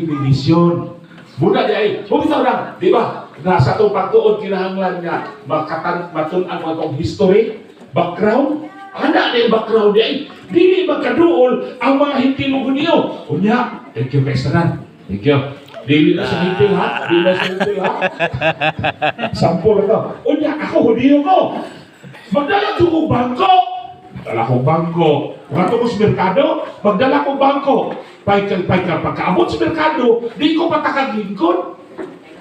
Division. Muna di ay, bumitaw lang, di ba? Nasa itong pagtuon, kinahanglan nga, matunan mo itong history, background, ana na yung background di ay, dili magkaduol ang mga hintilong niyo. Unya, thank you, Kaisaran. Thank you. Dili na sa hintil ha? Dili na sa hintil ha? Sample ito. Unya, ako, hudiyo ko. Magdala ko bangko. Magdala ko bangko. Mga ko sa merkado, magdala ko bangko. Paikal, pagkaabot sa merkado, di ko patakag-lingkod.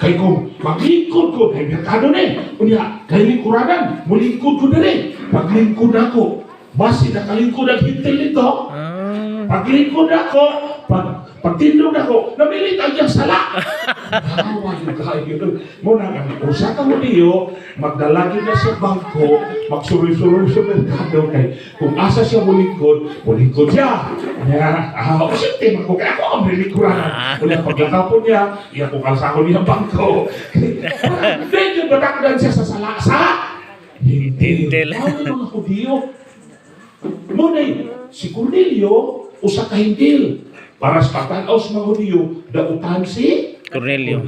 Kaya kung maglingkod ko, kay merkado na eh. Unya, kay lingkuranan, mulingkod ko na eh. Paglingkod ako, basi nakalingkod ang hintil nito. Paglingkod ako, pagtindog ako, namilit ang yung sala. Hawa yung kayo. Muna nga, usa ka mo niyo, magdalagi na sa bangko, magsuri-suri sa merkado kay kung asa siya mulingkod siya. Kasi tema ko, kaya ako ang nilikuran. Ulit paglakapon niya, iya kung kalsakon niya ang bangko. Then yung batakdan siya sa sala, hintil. Ano yung mga Hudiyo? Muna si Cornelio, usa ka hintil. Para sa patanaw sa mga Hudiyo, dautan si Cornelio.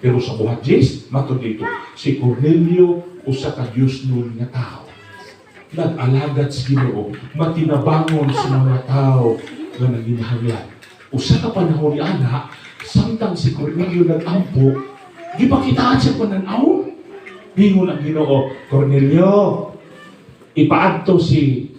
Pero sa buhat Jis, matod dito, si Cornelio, usa ka Diyos nun nga tao. Nag-alagad sa Ginoo, matinabangon sa mga tao na naginahanglan. Usa ka panahon ni anak, samtang si Cornelio nag-ampo, di ba kitaan siya pananaw? Hingon ang Ginoo, Cornelio, ipaadto si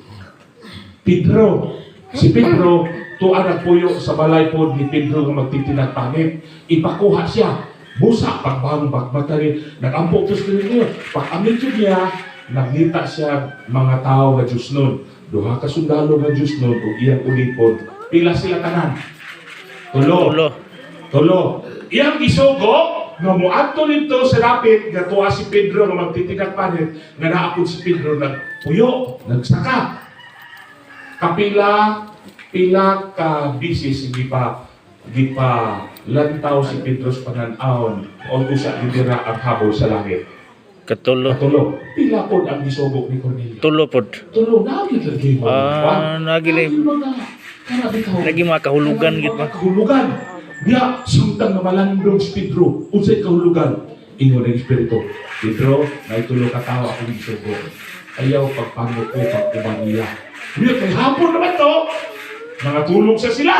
Pedro. Si Pedro, tuan ang puyo sa balay po ni Pedro nga magtitinag pangit. Ipakuha siya. Busa, pagbang, pagmatari. Nag-ampo to sa Cornelio. Pag-amin niya, nakita siya mga tao nga Diyos nun. Duha ka sundalo nga Diyos nun o iyang ulipon. Pila sila tanan? Tulo. Iyang isugo, nga muadto nito sa dapit, nga tuwa si Pedro nga magtitinag panit, nga naapod si Pedro nagpuyo, nagsaka. Kapila ka bisis hindi pa lantaw si Pedro sa pananaon o usa didira ang habol sa langit. Katulo. Pila pod ang gisugok ni Cornelio. Tulo pod. Tulo na gyud lagi mo. Lagi mga kahulugan gid pa. Kahulugan. Diya samtang nga malandong si Pedro, unsay kahulugan? Ingon ang Espiritu. Pedro, naitulo ka tawo akong gisugok. Ayaw pagpangot ko pag-ubaniya. Diya kay hapon naman to. Nangatulog sa sila.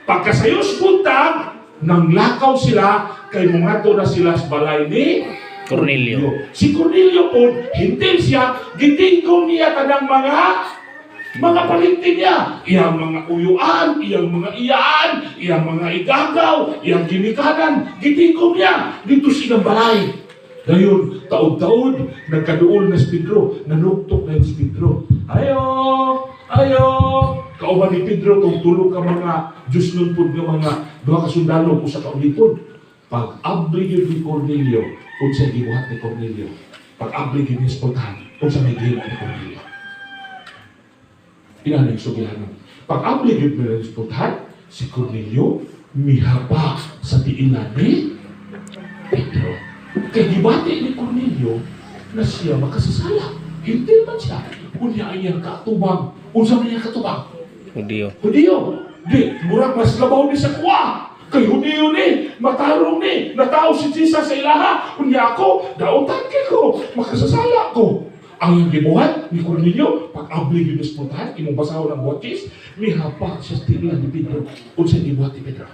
Pagkasayos buntag, nang lakaw sila, kay mungato na sila sa balay ni Cornelio. Si Cornelio po, hintil siya, gitingkong niya tanang mga palintin niya. Iyang mga uyuan, iyang mga iyaan, iyang mga igagaw, iyang ginikanan, gitingkong niya dito silang balay. Ngayon, taod-taod, nagkaduol na si Pedro, nanuktok na si Pedro. Ayo! Kauban ni Pedro, kung tulog ka mga Diyos nun po ng mga duha ka sundalo o sa kaulipon. Pag-abli yun ni Cornelio, kung sa gibuhat ni Cornelio. Pag-abli yun ni Spoltan, kung sa may gila ni Cornelio. Pinanay sugihan. Pag-abli yun ni Spoltan, si Cornelio, mihaba sa tiilan ni Pedro. Kaya gibati ni Cornelio na siya makasasala. Hindi man siya. Unya ay niyang katubang. Unsa man niyang katubang? Hudiyo. Di, murag mas labaw ni sa kuwa. Kay Hudiyo ni, matarong ni, natao si Jesus sa ilaha. Unya ako, dautan ko, makasasala ko. Ang gibuhat ni Cornelio, pag-abli yun sa puntahan, imong basaho ng buhatis, mihapa siya sa tiilan ni Pedro. Unsa gibuhat ni Pedro?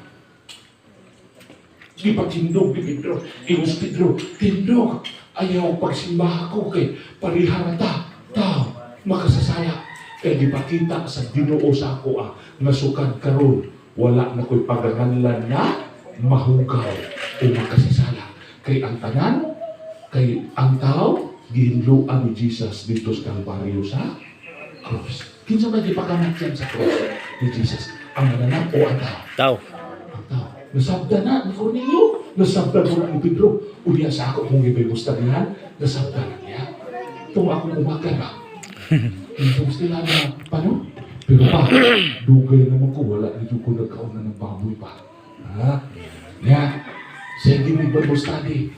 Di pa tindog ni Pedro. Ingus Pedro, tindog. Ayaw pagsimbaha ko kay pariharata. Tao, makasasaya. Kaya di pa kita sa Ginoo sa ako nga sukad karon wala na ko'y pagaganlan na mahugaw o makasasala. Kay ang tanan, kay ang tao, gihinluan ni Jesus dito sa Kalbaryo sa cross. Kinsa ba di pagkamatyan sa cross ni Jesus? Ang nananap o ang tao? Tao. Nasabda na ni Cornelio. Nasabda mo na ni Pedro. Uliya sa ako kung ibaybusta niyan, nasabda na niya. Itong akong umaga ba? Ito gusto lang na, paano? Pero pa, dugay naman ko, wala dito ko nagkauna ng baboy pa. Ha? Nga, sige may Bible study.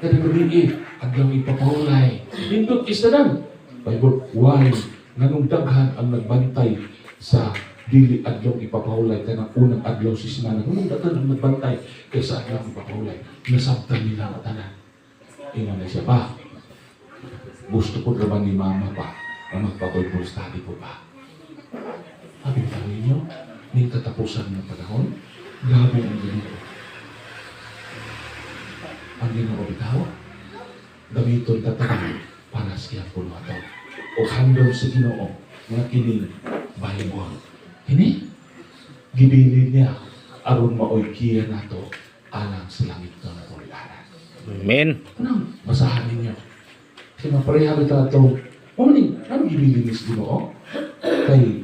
Kada gabi hanggang ipapahulay. Nindot isa lang. Bible, why? Nanong daghan ang nagbantay sa dili adlaw ipapahulay ka ng unang adlaw si sinana. Nung datan ang nagbantay kaysa adlaw ipapahulay. Nasabtan nila ang tanan. Ingon na siya pa. Gusto ko naman ni mama pa na magpa-Bible study po pa. Sabi pa ninyo, ning katapusan ng panahon, grabe ang ganito. Ang ginoo bitaw, gamiton tatanan para siya puno ato. O handog sa Ginoo nga kining Bible. Kini gibilin niya aron maoy kiya nato alang sa langit nga napulianan. Amen. Anong basahan ninyo? Kasi mapareha kita ito. Ano gibilin ni sa Ginoo? Kay